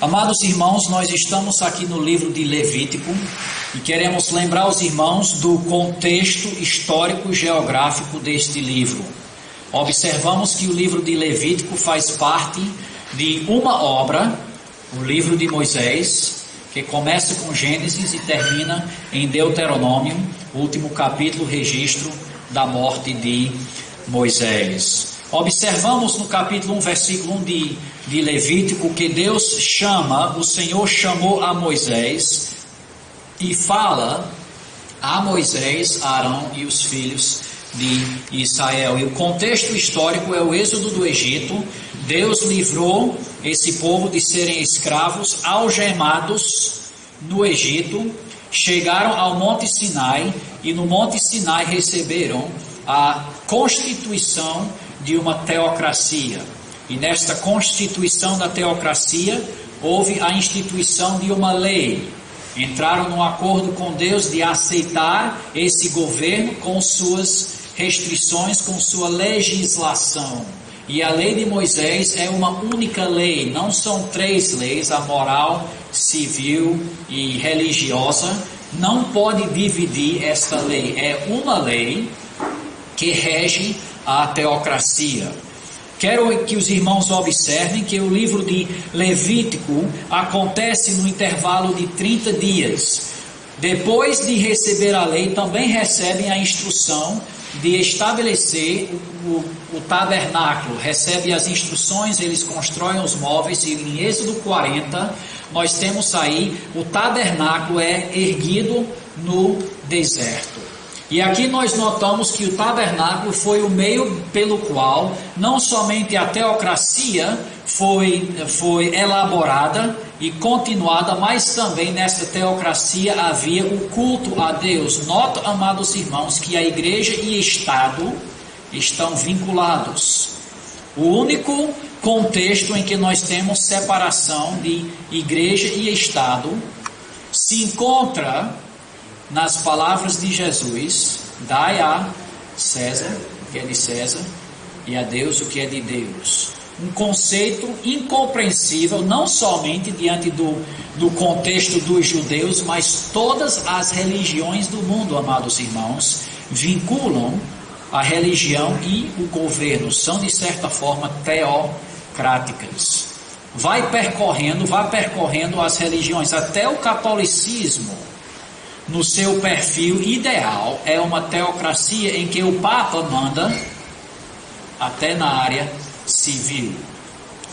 Amados irmãos, nós estamos aqui no livro de Levítico e queremos lembrar os irmãos do contexto histórico e geográfico deste livro. Observamos que o livro de Levítico faz parte de uma obra, o livro de Moisés, que começa com Gênesis e termina em Deuteronômio, o último capítulo, registro da morte de Moisés. Observamos no capítulo 1, versículo 1 de Levítico, que Deus chama, o Senhor chamou a Moisés e fala a Moisés, Arão e os filhos de Israel. E o contexto histórico é o êxodo do Egito. Deus livrou esse povo de serem escravos, algemados no Egito, chegaram ao Monte Sinai e no Monte Sinai receberam a constituição de uma teocracia. E nesta constituição da teocracia houve a instituição de uma lei. Entraram num acordo com Deus de aceitar esse governo com suas restrições, com sua legislação. E a lei de Moisés é uma única lei, não são três leis, a moral, civil e religiosa. Não pode dividir esta lei, é uma lei que rege a teocracia. Quero que os irmãos observem que o livro de Levítico acontece no intervalo de 30 dias. Depois de receber a lei, também recebem a instrução de estabelecer o tabernáculo. Recebem as instruções, eles constroem os móveis, e em Êxodo 40, nós temos aí, o tabernáculo é erguido no deserto. E aqui nós notamos que o tabernáculo foi o meio pelo qual não somente a teocracia foi elaborada e continuada, mas também nessa teocracia havia o culto a Deus. Nota, amados irmãos, que a igreja e Estado estão vinculados. O único contexto em que nós temos separação de igreja e Estado se encontra nas palavras de Jesus: dai a César o que é de César e a Deus o que é de Deus. Um conceito incompreensível, não somente diante do contexto dos judeus, mas todas as religiões do mundo, amados irmãos, vinculam a religião e o governo, são de certa forma teocráticas. Vai percorrendo as religiões, até o catolicismo, no seu perfil ideal, é uma teocracia em que o Papa manda até na área civil.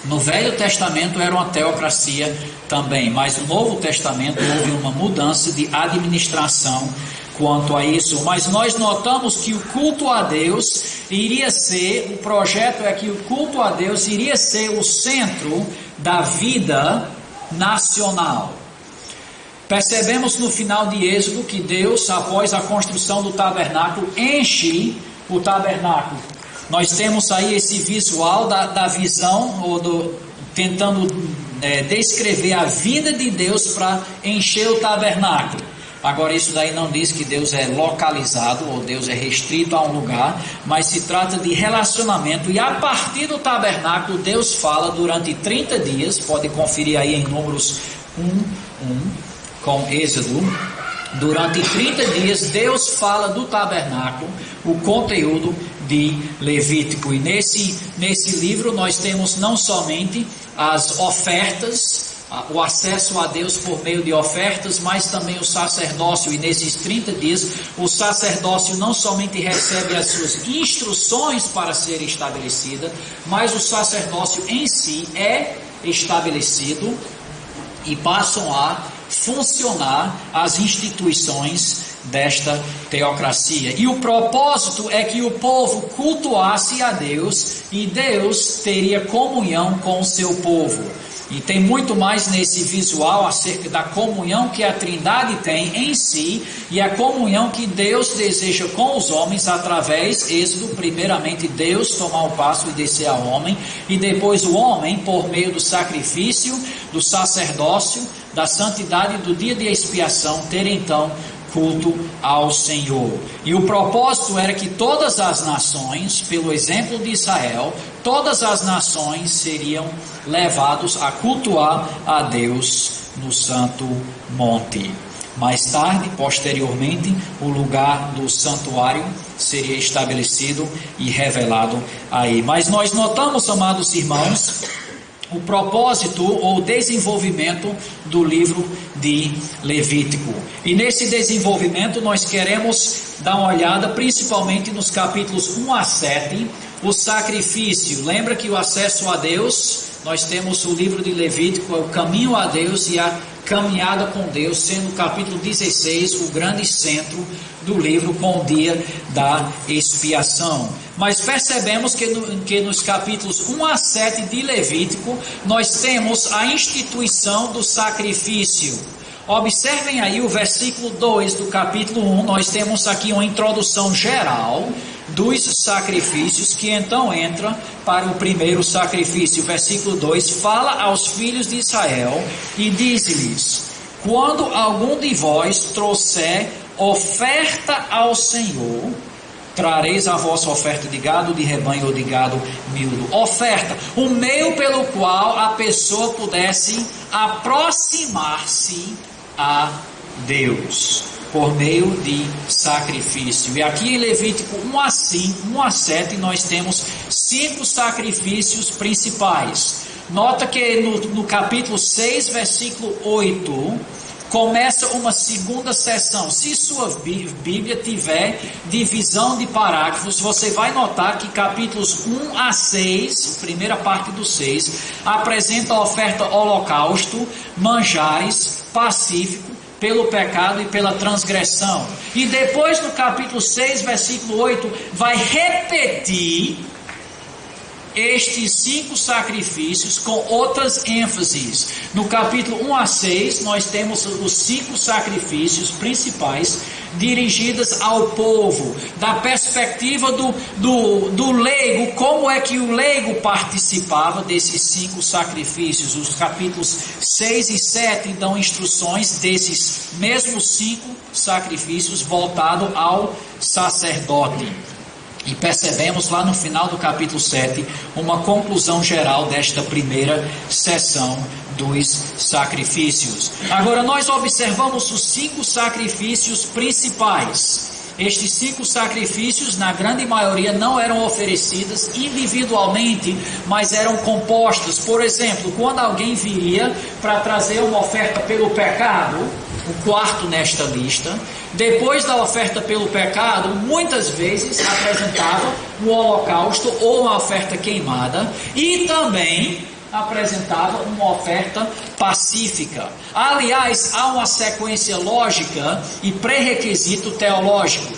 No Velho Testamento era uma teocracia também, mas no Novo Testamento houve uma mudança de administração quanto a isso. Mas nós notamos que o culto a Deus iria ser, o projeto é que o culto a Deus iria ser o centro da vida nacional. Percebemos no final de Êxodo que Deus, após a construção do tabernáculo, enche o tabernáculo. Nós temos aí esse visual da visão, tentando descrever a vida de Deus para encher o tabernáculo. Agora, isso daí não diz que Deus é localizado ou Deus é restrito a um lugar, mas se trata de relacionamento. E a partir do tabernáculo, Deus fala durante 30 dias, pode conferir aí em Números 1, com Êxodo. Durante 30 dias Deus fala do tabernáculo, o conteúdo de Levítico. E nesse livro nós temos não somente as ofertas, o acesso a Deus por meio de ofertas, mas também o sacerdócio. E nesses 30 dias o sacerdócio não somente recebe as suas instruções para ser estabelecida, mas o sacerdócio em si é estabelecido e passam a funcionar as instituições desta teocracia. E o propósito é que o povo cultuasse a Deus e Deus teria comunhão com o seu povo. E tem muito mais nesse visual acerca da comunhão que a Trindade tem em si e a comunhão que Deus deseja com os homens através, Êxodo, primeiramente Deus tomar o passo e descer ao homem, e depois o homem, por meio do sacrifício, do sacerdócio, da santidade do dia de expiação, ter então culto ao Senhor. E o propósito era que todas as nações, pelo exemplo de Israel, todas as nações seriam levados a cultuar a Deus no Santo Monte. Mais tarde, posteriormente, o lugar do santuário seria estabelecido e revelado aí. Mas nós notamos, amados irmãos, o propósito ou desenvolvimento do livro de Levítico. E nesse desenvolvimento nós queremos dar uma olhada principalmente nos capítulos 1 a 7, o sacrifício. Lembra que o acesso a Deus, nós temos o livro de Levítico, é o caminho a Deus e a caminhada com Deus, sendo o capítulo 16 o grande centro do livro com o dia da expiação. Mas percebemos que nos capítulos 1 a 7 de Levítico, nós temos a instituição do sacrifício. Observem aí o versículo 2 do capítulo 1, nós temos aqui uma introdução geral dos sacrifícios, que então entra para o primeiro sacrifício. Versículo 2, fala aos filhos de Israel e diz-lhes: quando algum de vós trouxer oferta ao Senhor, trareis a vossa oferta de gado de rebanho ou de gado miúdo. Oferta, o meio pelo qual a pessoa pudesse aproximar-se a Deus, por meio de sacrifício. E aqui em Levítico 1 a 7 nós temos 5 sacrifícios principais. Nota que no capítulo 6, versículo 8, começa uma segunda seção. Se sua Bíblia tiver divisão de parágrafos, você vai notar que capítulos 1 a 6, primeira parte do 6, apresenta a oferta holocausto, manjares, pacífico, pelo pecado e pela transgressão. E depois no capítulo 6, versículo 8, vai repetir estes 5 sacrifícios com outras ênfases. No capítulo 1 a 6, nós temos os 5 sacrifícios principais dirigidas ao povo, da perspectiva do leigo, como é que o leigo participava desses 5 sacrifícios. Os capítulos 6 e 7 dão instruções desses mesmos 5 sacrifícios voltados ao sacerdote. E percebemos lá no final do capítulo 7 uma conclusão geral desta primeira sessão dos sacrifícios. Agora nós observamos os 5 sacrifícios principais. Estes 5 sacrifícios, na grande maioria, não eram oferecidas individualmente, mas eram compostas. Por exemplo, quando alguém viria para trazer uma oferta pelo pecado, o quarto nesta lista, depois da oferta pelo pecado, muitas vezes apresentava o holocausto ou uma oferta queimada, e também apresentava uma oferta pacífica. Aliás, há uma sequência lógica e pré-requisito teológico.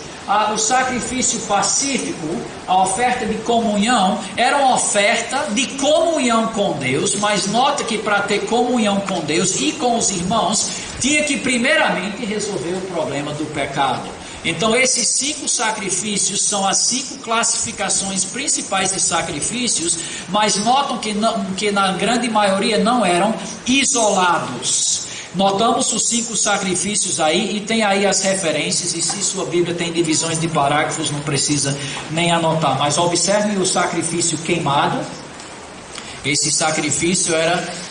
O sacrifício pacífico, a oferta de comunhão, era uma oferta de comunhão com Deus, mas nota que para ter comunhão com Deus e com os irmãos, tinha que primeiramente resolver o problema do pecado. Então esses 5 sacrifícios são as 5 classificações principais de sacrifícios, mas notam que na grande maioria não eram isolados. Notamos os 5 sacrifícios aí, e tem aí as referências, e se sua Bíblia tem divisões de parágrafos, não precisa nem anotar, mas observem o sacrifício queimado. Esse sacrifício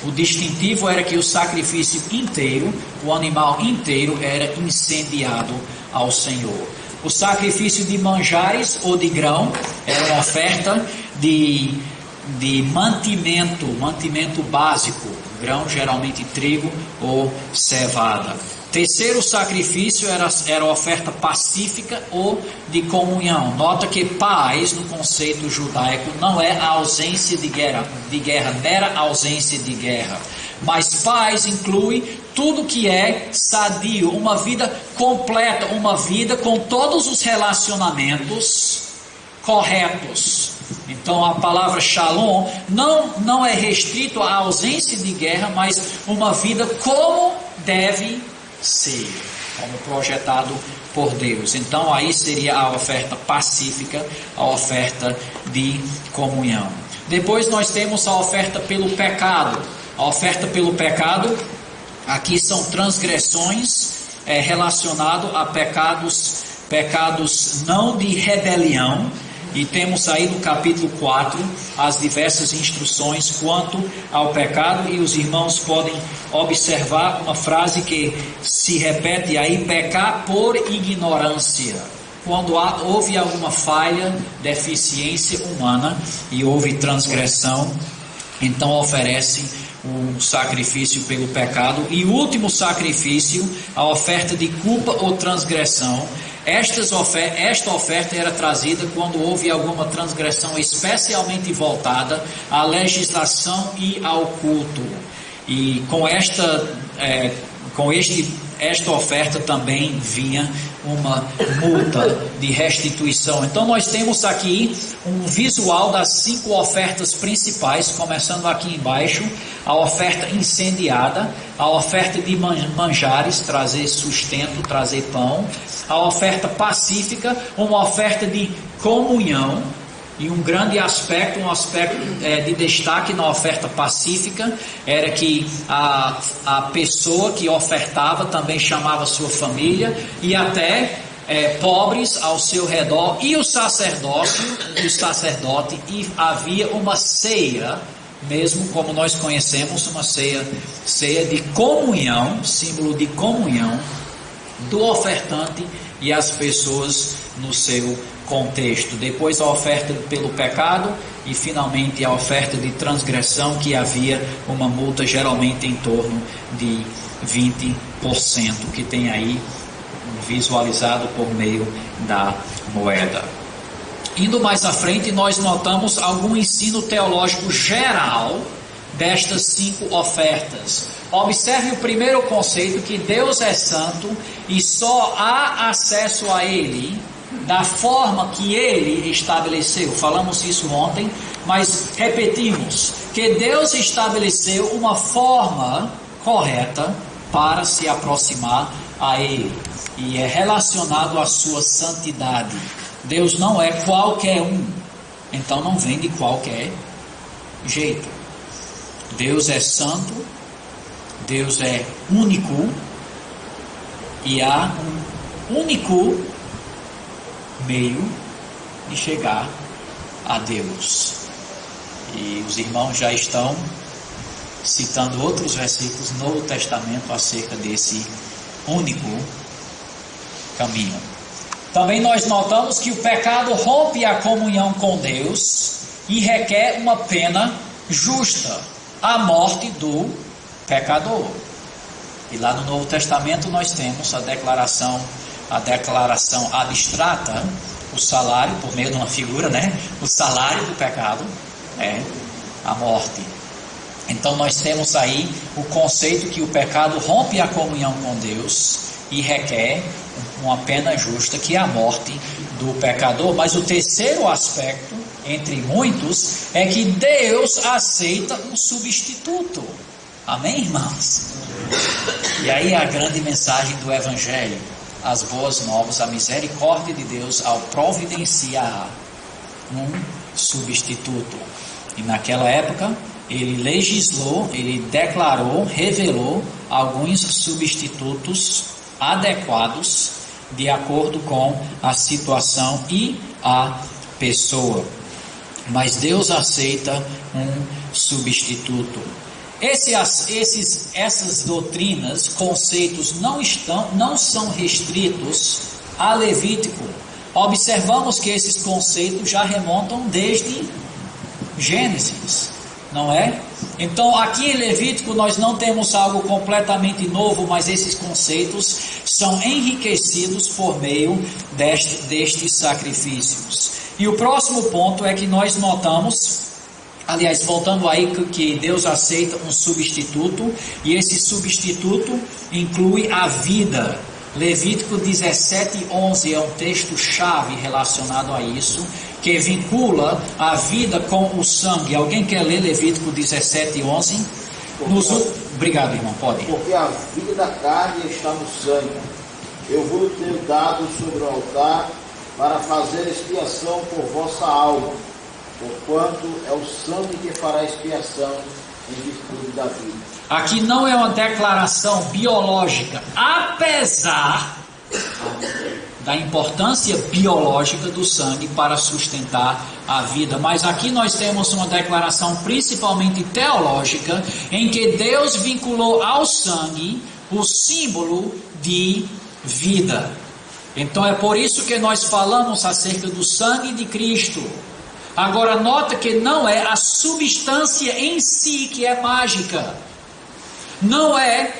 o distintivo era que o sacrifício inteiro, o animal inteiro, era incendiado ao Senhor. O sacrifício de manjares ou de grão era uma oferta de mantimento básico, grão, geralmente trigo ou cevada. Terceiro sacrifício era a oferta pacífica ou de comunhão. Nota que paz, no conceito judaico, não é a ausência de guerra, mera ausência de guerra. Mas paz inclui tudo que é sadio, uma vida completa, uma vida com todos os relacionamentos corretos. Então a palavra shalom não é restrito à ausência de guerra, mas uma vida como deve ser, como projetado por Deus. Então aí seria a oferta pacífica, a oferta de comunhão. Depois nós temos a oferta pelo pecado. A oferta pelo pecado, aqui são transgressões relacionadas a pecados não de rebelião, e temos aí no capítulo 4 as diversas instruções quanto ao pecado, e os irmãos podem observar uma frase que se repete aí: pecar por ignorância. Quando houve alguma falha, deficiência humana e houve transgressão, então oferece o sacrifício pelo pecado. E o último sacrifício, a oferta de culpa ou transgressão. Esta oferta era trazida quando houve alguma transgressão especialmente voltada à legislação e ao culto. E com esta oferta também vinha uma multa de restituição. Então nós temos aqui um visual das 5 ofertas principais, começando aqui embaixo: a oferta incendiada, a oferta de manjares, trazer sustento, trazer pão, a oferta pacífica, uma oferta de comunhão. E um grande aspecto, de destaque na oferta pacífica, era que a pessoa que ofertava também chamava sua família e até pobres ao seu redor, e o sacerdote, e havia uma ceia, mesmo como nós conhecemos, uma ceia de comunhão, símbolo de comunhão do ofertante e as pessoas no seu contexto. Depois a oferta pelo pecado e finalmente a oferta de transgressão, que havia uma multa geralmente em torno de 20%, que tem aí visualizado por meio da moeda. Indo mais à frente, nós notamos algum ensino teológico geral destas 5 ofertas. Observe o primeiro conceito, que Deus é santo e só há acesso a Ele da forma que Ele estabeleceu. Falamos isso ontem, mas repetimos que Deus estabeleceu uma forma correta para se aproximar a Ele, e é relacionado à sua santidade. Deus não é qualquer um, então não vem de qualquer jeito. Deus é santo, Deus é único, e há um único meio de chegar a Deus. E os irmãos já estão citando outros versículos no Novo Testamento acerca desse único caminho. Também nós notamos que o pecado rompe a comunhão com Deus e requer uma pena justa, a morte do pecador. E lá no Novo Testamento nós temos a declaração abstrata, o salário, por meio de uma figura, o salário do pecado é a morte. Então nós temos aí o conceito que o pecado rompe a comunhão com Deus e requer uma pena justa, que é a morte do pecador. Mas o terceiro aspecto, entre muitos, é que Deus aceita um substituto. Amém, irmãos? E aí a grande mensagem do Evangelho, as boas novas, a misericórdia de Deus ao providenciar um substituto. E naquela época ele legislou, ele declarou, revelou alguns substitutos adequados de acordo com a situação e a pessoa. Mas Deus aceita um substituto. Essas doutrinas, conceitos não são restritos a Levítico. Observamos que esses conceitos já remontam desde Gênesis, não é? Então aqui em Levítico nós não temos algo completamente novo, mas esses conceitos são enriquecidos por meio destes sacrifícios. E o próximo ponto é que nós notamos, aliás, voltando aí, que Deus aceita um substituto, e esse substituto inclui a vida. Levítico 17:11 é um texto-chave relacionado a isso, que vincula a vida com o sangue. Alguém quer ler Levítico 17:11? Obrigado, irmão, pode. Porque a vida da carne está no sangue. Eu vos tenho dado sobre o altar para fazer expiação por vossa alma, porquanto é o sangue que fará expiação em virtude da vida. Aqui não é uma declaração biológica, apesar da importância biológica do sangue para sustentar a vida. Mas aqui nós temos uma declaração principalmente teológica, em que Deus vinculou ao sangue o símbolo de vida. Então é por isso que nós falamos acerca do sangue de Cristo. Agora nota que não é a substância em si que é mágica. Não é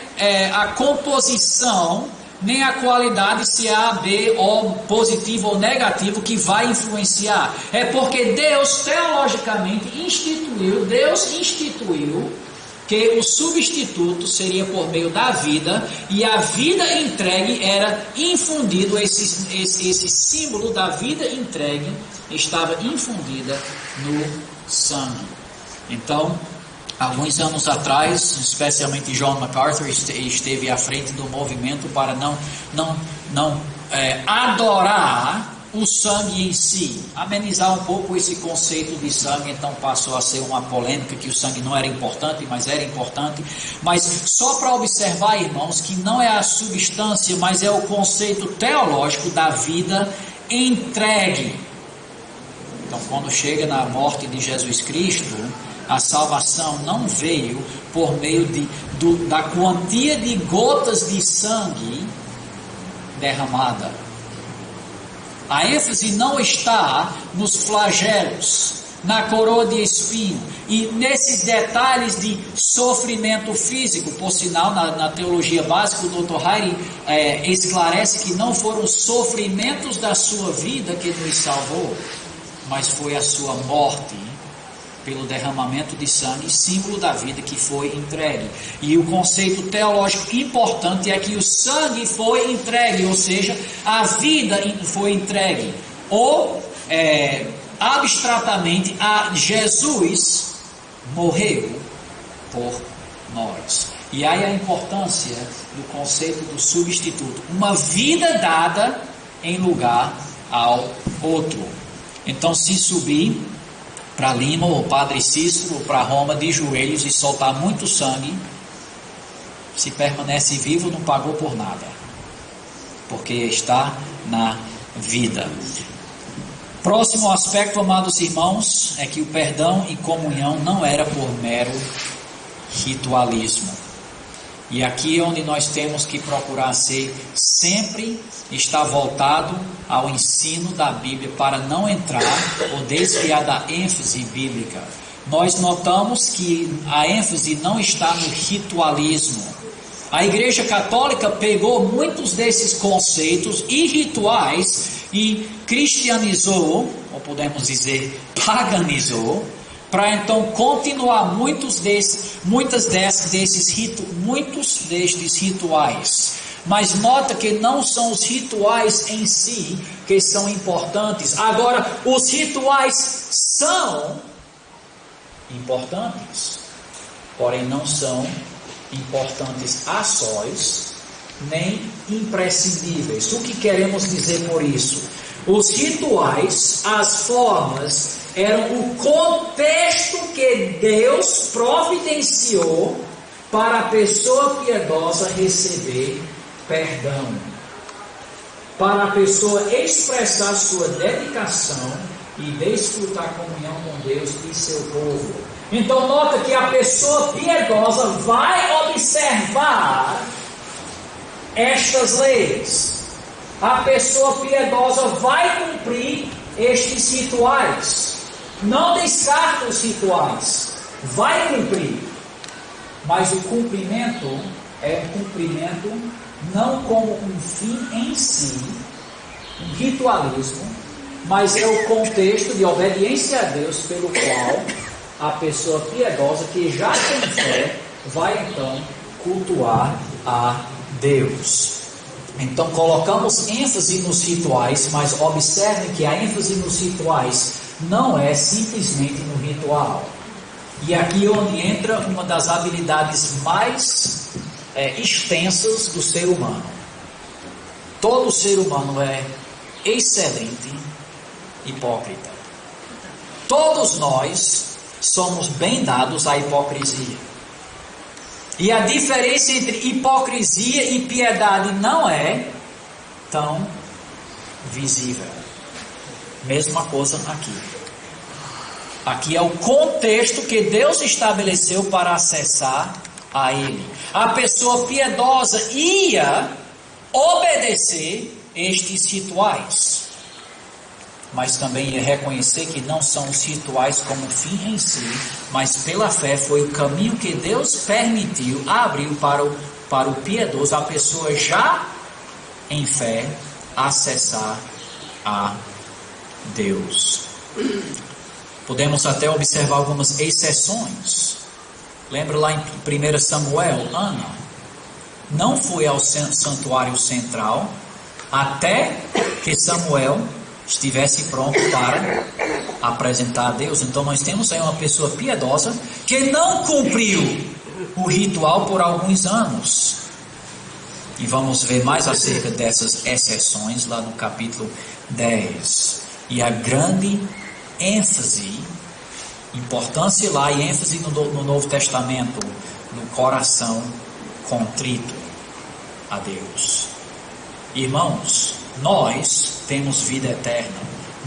a composição, nem a qualidade, se é A, B, ou positivo ou negativo, que vai influenciar. É porque Deus teologicamente instituiu que o substituto seria por meio da vida, e a vida entregue era infundido, esse símbolo da vida entregue estava infundida no sangue. Então, alguns anos atrás, especialmente John MacArthur esteve à frente do movimento para não adorar o sangue em si, amenizar um pouco esse conceito de sangue. Então passou a ser uma polêmica que o sangue não era importante, mas era importante. Mas só para observar, irmãos, que não é a substância, mas é o conceito teológico da vida entregue. Então quando chega na morte de Jesus Cristo, a salvação não veio por meio da quantia de gotas de sangue derramada. A ênfase não está nos flagelos, na coroa de espinho e nesses detalhes de sofrimento físico. Por sinal, na teologia básica, o Dr. Heide esclarece que não foram os sofrimentos da sua vida que nos salvou, mas foi a sua morte pelo derramamento de sangue, símbolo da vida que foi entregue. E o conceito teológico importante é que o sangue foi entregue, ou seja, a vida foi entregue. Ou, abstratamente, Jesus morreu por nós. E aí a importância do conceito do substituto, uma vida dada em lugar ao outro. Então, se subir para Lima, ou Padre Cícero, ou para Roma, de joelhos e soltar muito sangue, se permanece vivo, não pagou por nada, porque está na vida. Próximo aspecto, amados irmãos, é que o perdão e comunhão não era por mero ritualismo. E aqui é onde nós temos que procurar sempre estar voltado ao ensino da Bíblia, para não entrar ou desviar da ênfase bíblica. Nós notamos que a ênfase não está no ritualismo. A Igreja Católica pegou muitos desses conceitos e rituais e cristianizou, ou podemos dizer paganizou, para então continuar muitos destes rituais. Mas nota que não são os rituais em si que são importantes. Agora, os rituais são importantes, porém não são importantes a sós, nem imprescindíveis. O que queremos dizer por isso? Os rituais, as formas, eram o contexto que Deus providenciou para a pessoa piedosa receber perdão, para a pessoa expressar sua dedicação e desfrutar comunhão com Deus e seu povo. Então nota que a pessoa piedosa vai observar estas leis. A pessoa piedosa vai cumprir estes rituais. Não descarta os rituais, vai cumprir. Mas o cumprimento é um cumprimento não como um fim em si, um ritualismo, mas é o contexto de obediência a Deus, pelo qual a pessoa piedosa que já tem fé vai então cultuar a Deus. Então colocamos ênfase nos rituais, mas observem que a ênfase nos rituais não é simplesmente no ritual. E aqui é onde entra uma das habilidades mais extensas do ser humano. Todo ser humano é excelente hipócrita. Todos nós somos bem dados à hipocrisia. E a diferença entre hipocrisia e piedade não é tão visível. Mesma coisa aqui. Aqui é o contexto que Deus estabeleceu para acessar a Ele. A pessoa piedosa ia obedecer estes rituais, mas também ia reconhecer que não são os rituais como fim em si, mas pela fé foi o caminho que Deus permitiu, abriu para o piedoso, a pessoa já em fé, acessar a Deus. Podemos até observar algumas exceções. Lembra lá em 1 Samuel, Ana não foi ao santuário central até que Samuel estivesse pronto para apresentar a Deus. Então nós temos aí uma pessoa piedosa que não cumpriu o ritual por alguns anos. E vamos ver mais acerca dessas exceções lá no capítulo 10. E a grande ênfase, importância lá e ênfase no Novo Testamento, no coração contrito a Deus. Irmãos, nós temos vida eterna,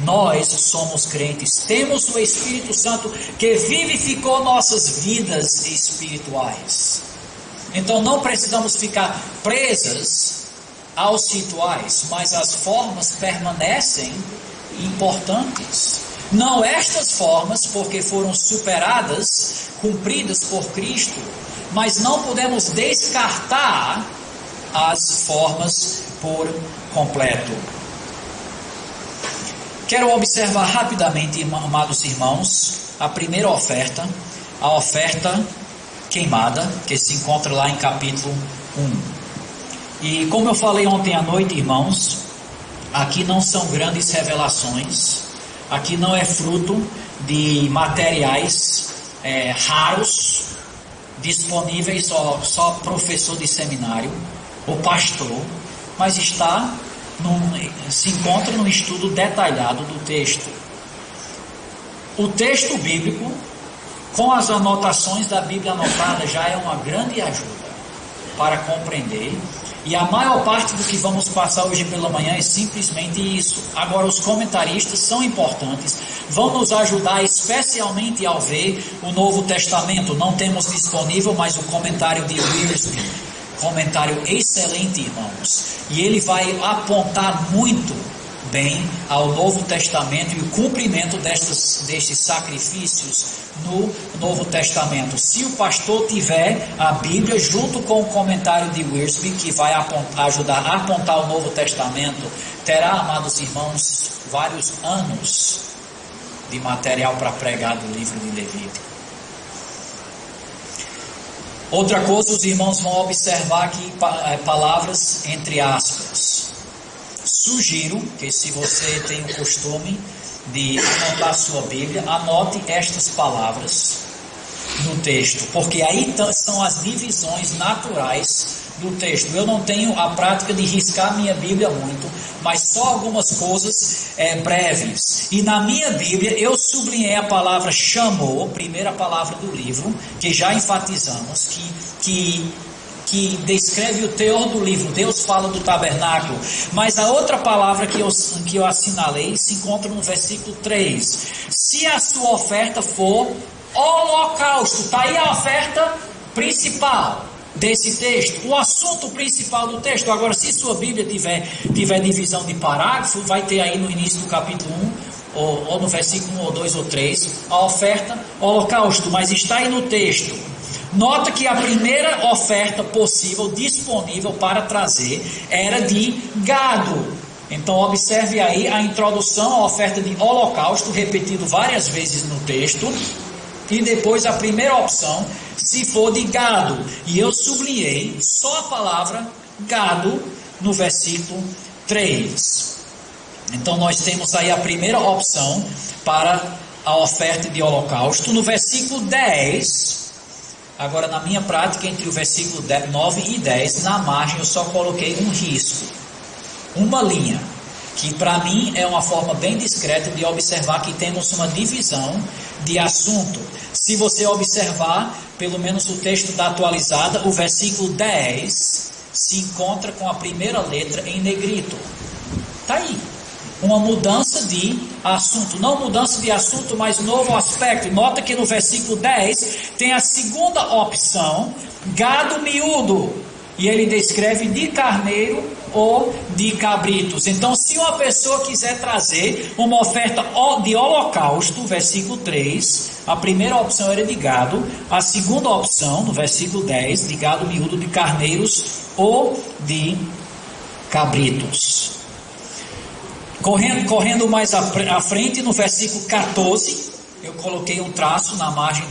nós somos crentes, temos o Espírito Santo que vivificou nossas vidas espirituais. Então não precisamos ficar presas aos rituais, mas as formas permanecem importantes. Não estas formas, porque foram superadas, cumpridas por Cristo, mas não podemos descartar as formas por completo. Quero observar rapidamente, amados irmãos, a primeira oferta, a oferta queimada, que se encontra lá em capítulo 1. E como eu falei ontem à noite, irmãos, aqui não são grandes revelações, aqui não é fruto de materiais raros, disponíveis só professor de seminário ou pastor, mas se encontra num estudo detalhado do texto. O texto bíblico, com as anotações da Bíblia anotada, já é uma grande ajuda para compreender. E a maior parte do que vamos passar hoje pela manhã é simplesmente isso. Agora, os comentaristas são importantes, vão nos ajudar especialmente ao ver o Novo Testamento. Não temos disponível, mas o comentário de Wiersbe, comentário excelente, irmãos. E ele vai apontar muito bem ao Novo Testamento e o cumprimento destes sacrifícios no Novo Testamento. Se o pastor tiver a Bíblia junto com o comentário de Wiersbe, que vai ajudar a apontar o Novo Testamento, terá, amados irmãos, vários anos de material para pregar do livro de Levítico. Outra coisa, os irmãos vão observar aqui palavras entre aspas. Sugiro que, se você tem o costume de anotar sua Bíblia, anote estas palavras no texto, porque aí são as divisões naturais do texto. Eu não tenho a prática de riscar minha Bíblia muito, mas só algumas coisas breves. E na minha Bíblia eu sublinhei a palavra chamou, primeira palavra do livro, que já enfatizamos, que descreve o teor do livro. Deus fala do tabernáculo, mas a outra palavra que eu assinalei se encontra no versículo 3. Se a sua oferta for holocausto, está aí a oferta principal desse texto, o assunto principal do texto. Agora, se sua Bíblia tiver divisão de parágrafo, vai ter aí no início do capítulo 1, ou no versículo 1 ou 2 ou 3, a oferta holocausto, mas está aí no texto. Nota que a primeira oferta possível, disponível para trazer, era de gado. Então observe aí a introdução, a oferta de holocausto, repetido várias vezes no texto. E depois a primeira opção, se for de gado. E eu sublinhei só a palavra gado no versículo 3. Então nós temos aí a primeira opção para a oferta de holocausto. No versículo 10... Agora, na minha prática, entre o versículo 9 e 10, na margem eu só coloquei um risco, uma linha, que para mim é uma forma bem discreta de observar que temos uma divisão de assunto. Se você observar, pelo menos o texto da atualizada, o versículo 10 se encontra com a primeira letra em negrito. Está aí. uma mudança de assunto. Não mudança de assunto, mas novo aspecto. Nota que no versículo 10 tem a segunda opção, gado miúdo. E ele descreve de carneiro ou de cabritos. Então, se uma pessoa quiser trazer uma oferta de holocausto, versículo 3, a primeira opção era de gado, a segunda opção, no versículo 10, de gado miúdo, de carneiros ou de cabritos. Correndo mais à frente, no versículo 14, eu coloquei um traço na margem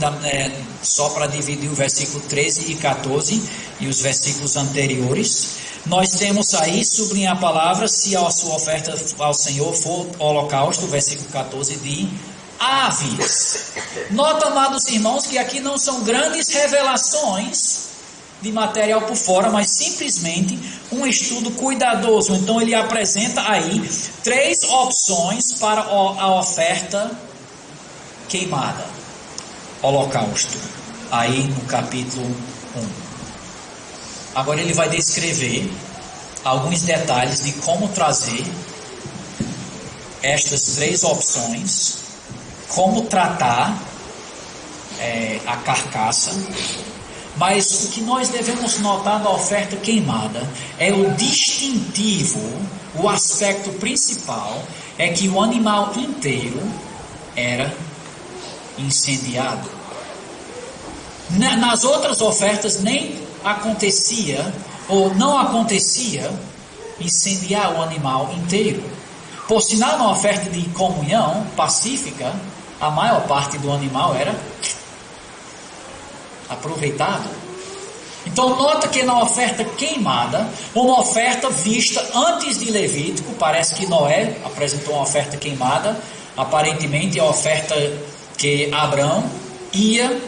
só para dividir o versículo 13 e 14 e os versículos anteriores. Nós temos aí, sublinhar a palavra, se a sua oferta ao Senhor for holocausto, versículo 14, de aves. Nota, amados irmãos, que aqui não são grandes revelações de material por fora, mas simplesmente um estudo cuidadoso. Então ele apresenta aí 3 opções para a oferta queimada, holocausto, aí no capítulo 1. Agora ele vai descrever alguns detalhes de como trazer estas 3 opções, como tratar a carcaça. Mas o que nós devemos notar na oferta queimada é o distintivo, o aspecto principal é que o animal inteiro era incendiado. Nas outras ofertas nem acontecia ou não acontecia incendiar o animal inteiro. Por sinal, na oferta de comunhão pacífica, a maior parte do animal era aproveitado. Então nota que na oferta queimada, uma oferta vista antes de Levítico, parece que Noé apresentou uma oferta queimada, aparentemente a oferta que Abraão ia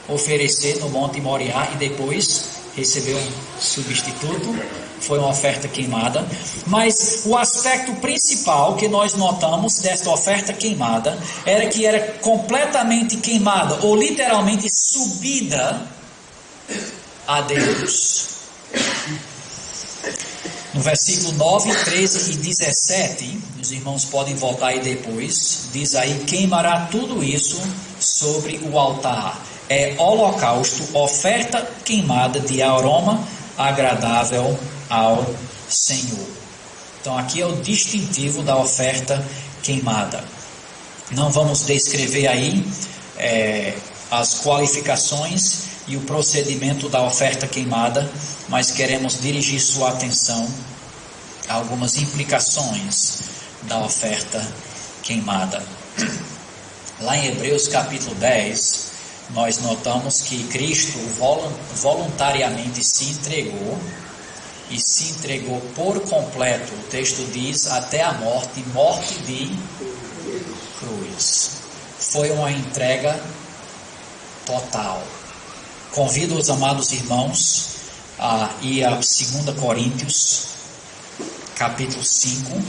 oferecer no Monte Moriá e depois recebeu um substituto, foi uma oferta queimada. Mas o aspecto principal que nós notamos desta oferta queimada era que era completamente queimada, ou literalmente subida a Deus. No versículo 9, 13 e 17, os irmãos podem voltar aí depois, diz aí: queimará tudo isso sobre o altar. É holocausto, oferta queimada de aroma agradável ao Senhor. Então aqui é o distintivo da oferta queimada. Não vamos descrever aí as qualificações e o procedimento da oferta queimada, mas queremos dirigir sua atenção a algumas implicações da oferta queimada. Lá em Hebreus capítulo 10, nós notamos que Cristo voluntariamente se entregou, e se entregou por completo. O texto diz até a morte de cruz. Foi uma entrega total. Convido os amados irmãos a ir a 2 Coríntios capítulo 5.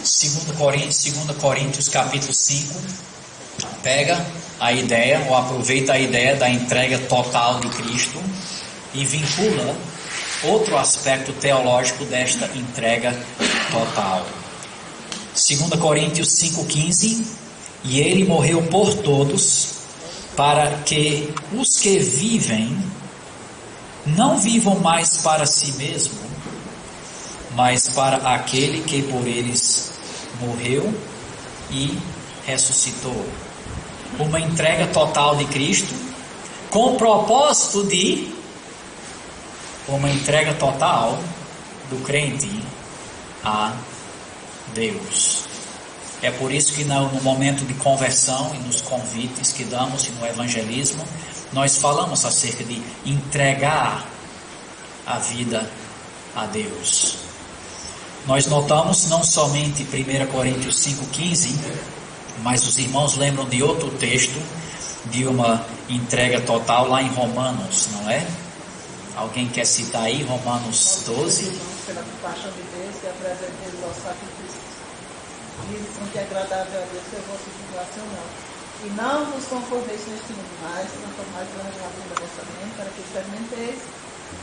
Segundo Coríntios capítulo 5, pega a ideia, ou aproveita a ideia da entrega total de Cristo e vincula outro aspecto teológico desta entrega total. 2 Coríntios 5,15: e ele morreu por todos, para que os que vivem não vivam mais para si mesmo, mas para aquele que por eles morreu e ressuscitou. Uma entrega total de Cristo, com o propósito de uma entrega total do crente a Deus. É por isso que no momento de conversão e nos convites que damos e no evangelismo, nós falamos acerca de entregar a vida a Deus. Nós notamos não somente 1 Coríntios 5,15, mas os irmãos lembram de outro texto, de uma entrega total lá em Romanos, não é? Alguém quer citar aí Romanos 12? Pela compaixão de Deus, que apresentei o vosso sacrifício. E o que é agradável a Deus é o vosso racional. E não vos conformeis neste mundo, mas transformai pela renovação da vossa mente, para que experimenteis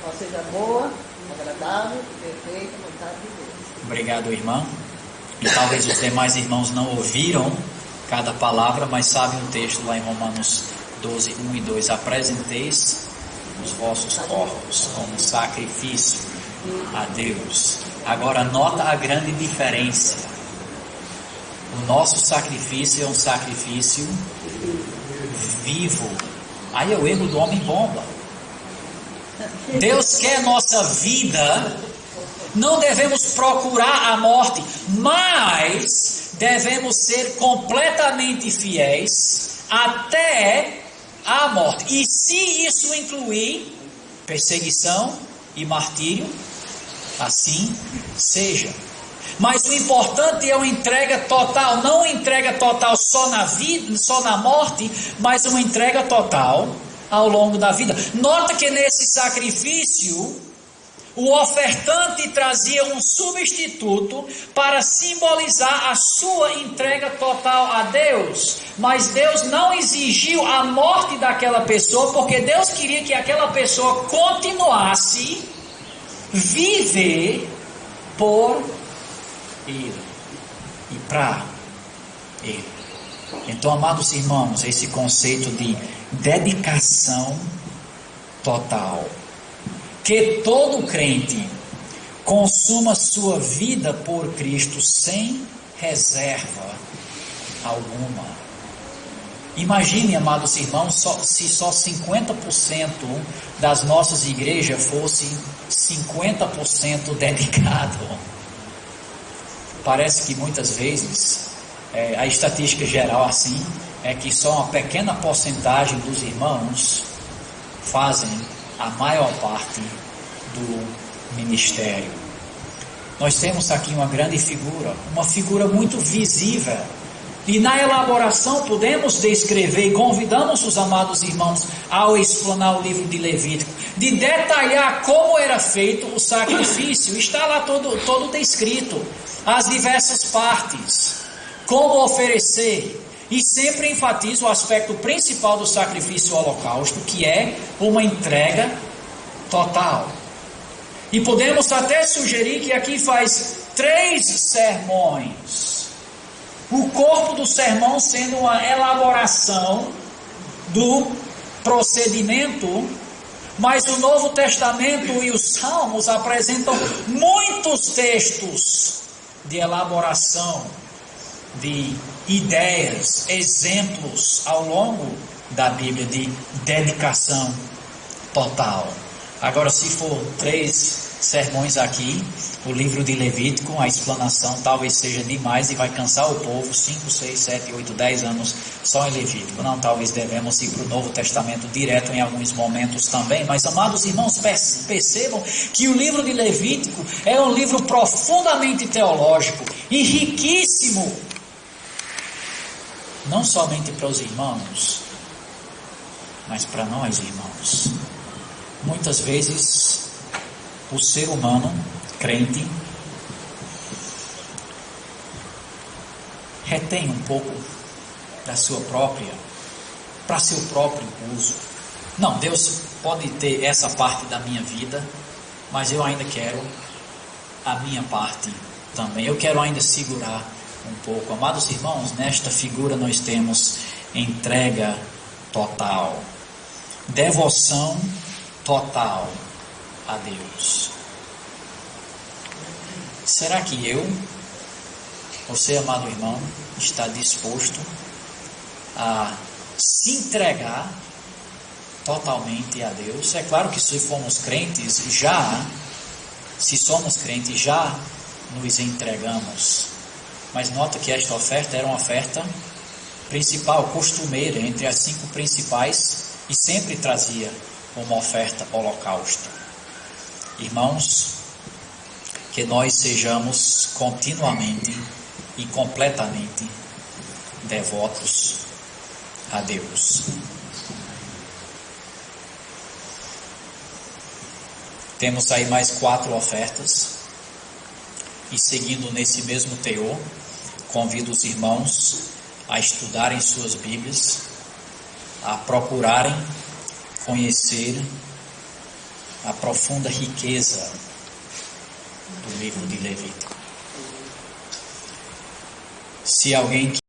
qual seja a boa, agradável e perfeita vontade de Deus. Obrigado, irmã. E talvez os demais irmãos não ouviram cada palavra, mas sabem o texto lá em Romanos 12, 1 e 2. Apresenteis os vossos corpos como sacrifício a Deus. Agora nota a grande diferença. O nosso sacrifício é um sacrifício vivo. Aí é o erro do homem bomba. Deus quer nossa vida. Não devemos procurar a morte, mas devemos ser completamente fiéis até a morte. E se isso incluir perseguição e martírio, assim seja. Mas o importante é uma entrega total, não uma entrega total só na vida, só na morte, mas uma entrega total ao longo da vida. Nota que nesse sacrifício o ofertante trazia um substituto para simbolizar a sua entrega total a Deus. Mas Deus não exigiu a morte daquela pessoa, porque Deus queria que aquela pessoa continuasse viver por Ele e para Ele. Então, amados irmãos, esse conceito de dedicação total, que todo crente consuma sua vida por Cristo sem reserva alguma. Imagine, amados irmãos, se só 50% das nossas igrejas fosse 50% dedicado. Parece que muitas vezes a estatística geral assim é que só uma pequena porcentagem dos irmãos fazem a maior parte do ministério. Nós temos aqui uma grande figura, uma figura muito visível. E na elaboração podemos descrever, e convidamos os amados irmãos ao explanar o livro de Levítico, de detalhar como era feito o sacrifício. Está lá todo descrito, as diversas partes, como oferecer. E sempre enfatiza o aspecto principal do sacrifício holocausto, que é uma entrega total. E podemos até sugerir que aqui faz 3 sermões. O corpo do sermão sendo uma elaboração do procedimento, mas o Novo Testamento e os Salmos apresentam muitos textos de elaboração, de ideias, exemplos ao longo da Bíblia de dedicação total. Agora, se for 3 sermões aqui, o livro de Levítico, a explanação talvez seja demais e vai cansar o povo, 5, 6, 7, 8, 10 anos só em Levítico. Não, talvez devemos ir para o Novo Testamento direto em alguns momentos também, mas amados irmãos, percebam que o livro de Levítico é um livro profundamente teológico e riquíssimo, não somente para os irmãos, mas para nós, irmãos. Muitas vezes o ser humano crente retém um pouco da sua própria, para seu próprio uso. Não, Deus pode ter essa parte da minha vida, mas eu ainda quero a minha parte também. Eu quero ainda segurar um pouco. Amados irmãos, nesta figura nós temos entrega total, devoção total a Deus. Será que você, amado irmão, está disposto a se entregar totalmente a Deus? É claro que se somos crentes, já nos entregamos. Mas nota que esta oferta era uma oferta principal, costumeira, entre as 5 principais, e sempre trazia uma oferta holocausta. Irmãos, que nós sejamos continuamente e completamente devotos a Deus. Temos aí mais 4 ofertas, e seguindo nesse mesmo teor, convido os irmãos a estudarem suas Bíblias, a procurarem conhecer a profunda riqueza do livro de Levítico. Se alguém